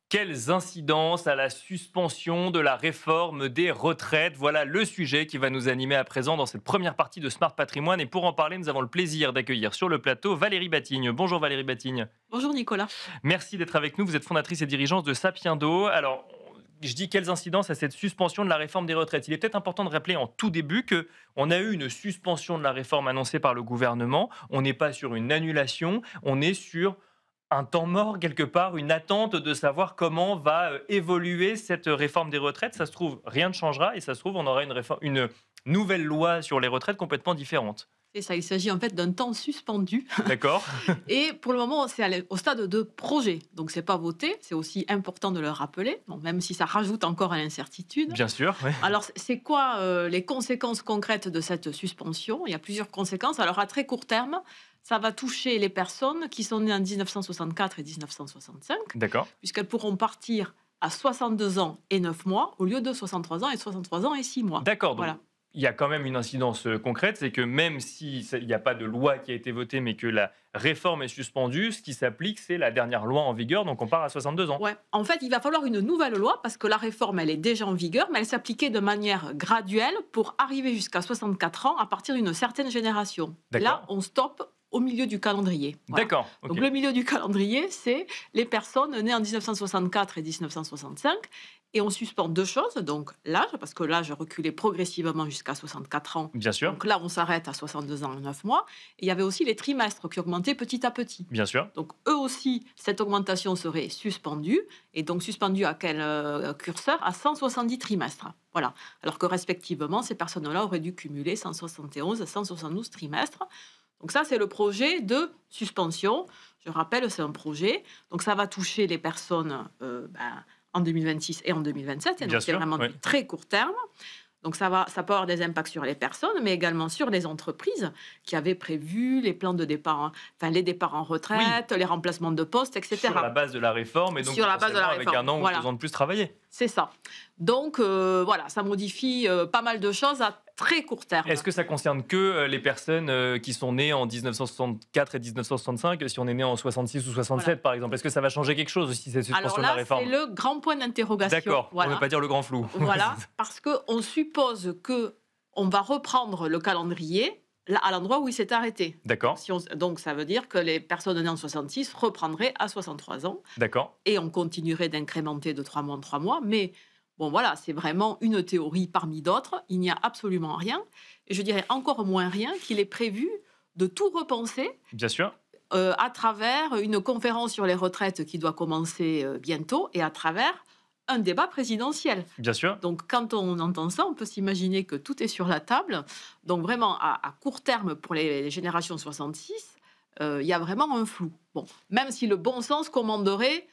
Quelles incidences à la suspension de la réforme des retraites? Voilà le sujet qui va nous animer à présent dans cette première partie de Smart Patrimoine. Et pour en parler, nous avons le plaisir d'accueillir sur le plateau Valérie Batigne. Bonjour Valérie Batigne. Bonjour Nicolas. Merci d'être avec nous. Vous êtes fondatrice et dirigeante de Sapiendo. Alors, je dis quelles incidences à cette suspension de la réforme des retraites. Il est peut-être important de rappeler en tout début que on a eu une suspension de la réforme annoncée par le gouvernement. On n'est pas sur une annulation, on est sur un temps mort quelque part, une attente de savoir comment va évoluer cette réforme des retraites. Ça se trouve, rien ne changera et ça se trouve, on aura une nouvelle loi sur les retraites complètement différente. C'est ça, il s'agit en fait d'un temps suspendu. D'accord? Et pour le moment, c'est au stade de projet. Donc, c'est pas voté. C'est aussi important de le rappeler, bon, même si ça rajoute encore à l'incertitude. Bien sûr. Ouais. Alors, c'est quoi les conséquences concrètes de cette suspension? Il y a plusieurs conséquences. Alors, à très court terme, ça va toucher les personnes qui sont nées en 1964 et 1965, D'accord. puisqu'elles pourront partir à 62 ans et 9 mois au lieu de 63 ans et 63 ans et 6 mois. D'accord. Donc, Voilà. il y a quand même une incidence concrète, c'est que même s'il n'y a pas de loi qui a été votée, mais que la réforme est suspendue, ce qui s'applique, c'est la dernière loi en vigueur, donc on part à 62 ans. Ouais. En fait, il va falloir une nouvelle loi parce que la réforme, elle est déjà en vigueur, mais elle s'appliquait de manière graduelle pour arriver jusqu'à 64 ans à partir d'une certaine génération. D'accord. Là, on stoppe au milieu du calendrier. Voilà. D'accord. Ok. Donc le milieu du calendrier, c'est les personnes nées en 1964 et 1965. Et on suspend deux choses, donc l'âge, parce que l'âge reculait progressivement jusqu'à 64 ans. Bien sûr. Donc là, on s'arrête à 62 ans et 9 mois. Et il y avait aussi les trimestres qui augmentaient petit à petit. Bien sûr. Donc eux aussi, cette augmentation serait suspendue. Et donc suspendue à quel curseur? À 170 trimestres. Voilà. Alors que respectivement, ces personnes-là auraient dû cumuler 171 et 172 trimestres. Donc ça, c'est le projet de suspension. Je rappelle, c'est un projet. Donc ça va toucher les personnes en 2026 et en 2027. Et donc c'est vraiment du très court terme. Donc ça peut avoir des impacts sur les personnes, mais également sur les entreprises qui avaient prévu les plans de départ, les départs en retraite, les remplacements de postes, etc. Sur la base de la réforme et donc sur la base de la avec réforme. un an ou 2 ans de plus travailler. C'est ça. Donc voilà, ça modifie pas mal de choses à très court terme. Est-ce que ça concerne que les personnes qui sont nées en 1964 et 1965, si on est né en 66 ou 67 par exemple? Est-ce que ça va changer quelque chose aussi, cette suspension de la réforme? C'est le grand point d'interrogation. D'accord, voilà. On ne veut pas dire le grand flou. Voilà, parce qu'on suppose qu'on va reprendre le calendrier là, à l'endroit où il s'est arrêté. D'accord. Donc ça veut dire que les personnes nées en 66 reprendraient à 63 ans. D'accord. Et on continuerait d'incrémenter de 3 mois en 3 mois, mais bon, voilà, c'est vraiment une théorie parmi d'autres. Il n'y a absolument rien. Et je dirais encore moins rien qu'il est prévu de tout repenser. Bien sûr. À travers une conférence sur les retraites qui doit commencer bientôt et à travers un débat présidentiel. Bien sûr. Donc, quand on entend ça, on peut s'imaginer que tout est sur la table. Donc, vraiment, à court terme, pour les générations 66, il y a vraiment un flou. Bon, même si le bon sens commanderait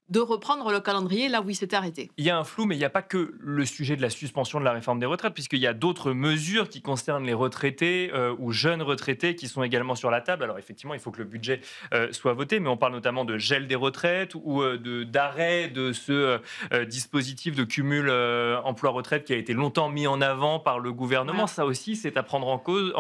de reprendre le calendrier là où il s'est arrêté. Il y a un flou, mais il n'y a pas que le sujet de la suspension de la réforme des retraites, puisqu'il y a d'autres mesures qui concernent les retraités ou jeunes retraités qui sont également sur la table. Alors effectivement, il faut que le budget soit voté, mais on parle notamment de gel des retraites ou d'arrêt de ce dispositif de cumul emploi-retraite qui a été longtemps mis en avant par le gouvernement. Ouais. Ça aussi, c'est à prendre en cause,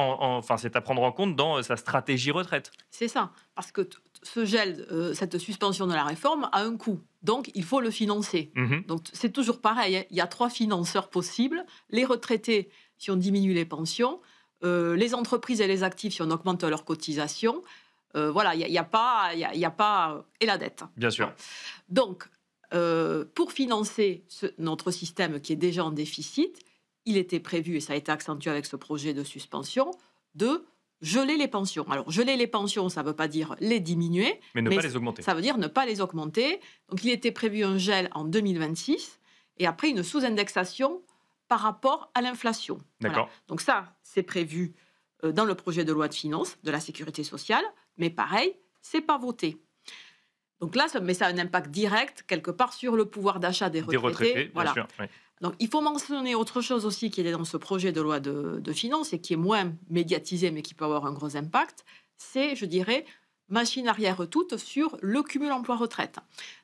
c'est à prendre en compte dans sa stratégie retraite. C'est ça, parce que ce gel, cette suspension de la réforme a un coût. Donc, il faut le financer. Donc, c'est toujours pareil. Il y a 3 financeurs possibles. Les retraités, si on diminue les pensions. Les entreprises et les actifs, si on augmente leurs cotisations. Voilà, il n'y a pas... Et la dette. Bien sûr. Donc, pour financer notre système qui est déjà en déficit, il était prévu, et ça a été accentué avec ce projet de suspension, de geler les pensions. Alors, geler les pensions, ça ne veut pas dire les diminuer. Mais ne pas les augmenter. Ça veut dire ne pas les augmenter. Donc, il était prévu un gel en 2026 et après une sous-indexation par rapport à l'inflation. D'accord. Voilà. Donc ça, c'est prévu dans le projet de loi de finances de la sécurité sociale. Mais pareil, ce n'est pas voté. Donc là, ça a un impact direct, quelque part, sur le pouvoir d'achat des retraités. Des retraités, voilà. bien sûr. Oui. Donc, il faut mentionner autre chose aussi qui est dans ce projet de loi de finances et qui est moins médiatisé, mais qui peut avoir un gros impact. C'est, je dirais, machine arrière toute sur le cumul emploi-retraite.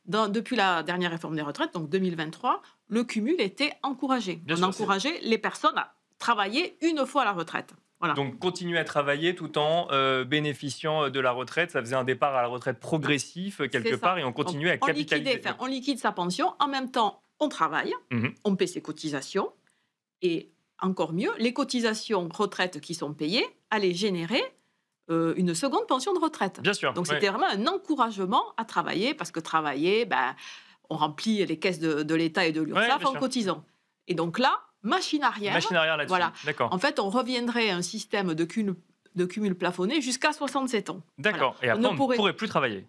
Depuis la dernière réforme des retraites, donc 2023, le cumul était encouragé. On encourageait les personnes à travailler une fois à la retraite. Voilà. Donc, continuer à travailler tout en bénéficiant de la retraite. Ça faisait un départ à la retraite progressif, quelque C'est ça. part, et on Donc, continuait à capitaliser. on liquide sa pension. En même temps, on travaille, Mhm. on paie ses cotisations. Et encore mieux, les cotisations retraite qui sont payées allaient générer une seconde pension de retraite. Bien sûr. Donc, ouais. c'était vraiment un encouragement à travailler, parce que travailler, on remplit les caisses de l'État et de Ouais, l'URSSAF bien en sûr. cotisant. Et donc là, machine arrière, Machine arrière là-dessus. voilà. D'accord. En fait, on reviendrait à un système de cumul plafonné jusqu'à 67 ans. D'accord. Et On après, ne on ne pourrait- pourrait plus travailler.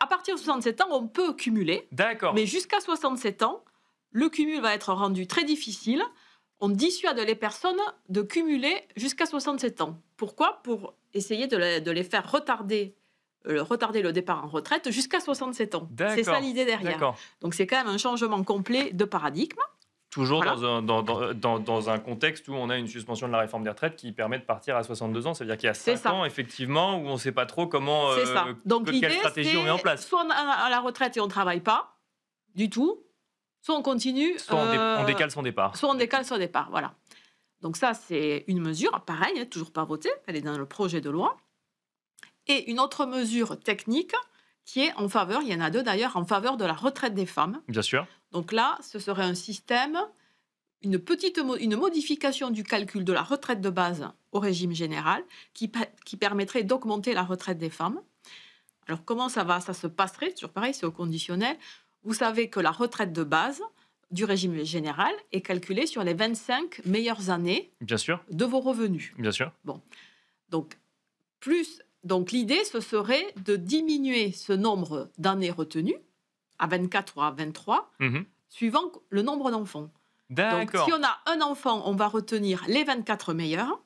À partir de 67 ans, on peut cumuler, D'accord. mais jusqu'à 67 ans, le cumul va être rendu très difficile. On dissuade les personnes de cumuler jusqu'à 67 ans. Pourquoi ? Pour essayer de les faire retarder le départ en retraite jusqu'à 67 ans. C'est ça D'accord. l'idée derrière. D'accord. Donc c'est quand même un changement complet de paradigme. Toujours Voilà. dans un contexte où on a une suspension de la réforme des retraites qui permet de partir à 62 ans. C'est-à-dire qu'il y a C'est 5 ça. ans, effectivement, où on ne sait pas trop comment, C'est ça. Donc quelle l'idée, stratégie on met en c'est place. soit on est à la retraite et on ne travaille pas du tout, soit on continue, Soit on décale son départ. soit on décale son départ. Voilà. Donc ça, c'est une mesure, pareil, toujours pas votée, elle est dans le projet de loi. Et une autre mesure technique qui est en faveur, il y en a deux d'ailleurs, en faveur de la retraite des femmes. Bien sûr. Donc là, ce serait un système, une modification du calcul de la retraite de base au régime général qui permettrait d'augmenter la retraite des femmes. Alors comment ça se passerait ? Toujours pareil, c'est au conditionnel. Vous savez que la retraite de base du régime général est calculée sur les 25 meilleures années Bien sûr. de vos revenus. Bien sûr. Donc l'idée, ce serait de diminuer ce nombre d'années retenues à 24 ou à 23, Mhm. suivant le nombre d'enfants. Donc, D'accord. si on a un enfant, on va retenir les 24 meilleurs.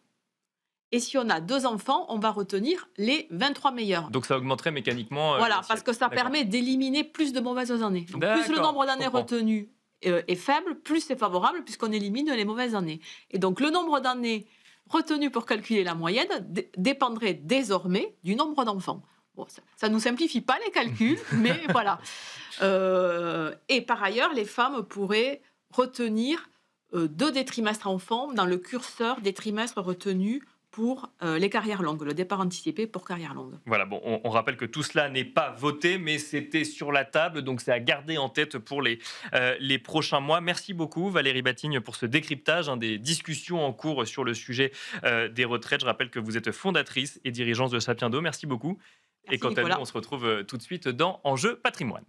Et si on a 2 enfants, on va retenir les 23 meilleurs. Donc ça augmenterait mécaniquement. Voilà, l'assiette. parce que ça D'accord. permet d'éliminer plus de mauvaises années. Donc, plus le D'accord, nombre je d'années comprends. retenues est faible, plus c'est favorable, puisqu'on élimine les mauvaises années. Et donc, le nombre d'années retenues pour calculer la moyenne dépendrait désormais du nombre d'enfants. Bon, ça ne nous simplifie pas les calculs, mais voilà. Et par ailleurs, les femmes pourraient retenir 2 des trimestres enfants dans le curseur des trimestres retenus pour les carrières longues, le départ anticipé pour carrière longue. Voilà, bon, on rappelle que tout cela n'est pas voté, mais c'était sur la table, donc c'est à garder en tête pour les prochains mois. Merci beaucoup Valérie Batigne pour ce décryptage des discussions en cours sur le sujet des retraites. Je rappelle que vous êtes fondatrice et dirigeante de Sapiendo. Merci beaucoup. Merci, Et quant à nous, Nicolas. on se retrouve tout de suite dans Enjeu Patrimoine.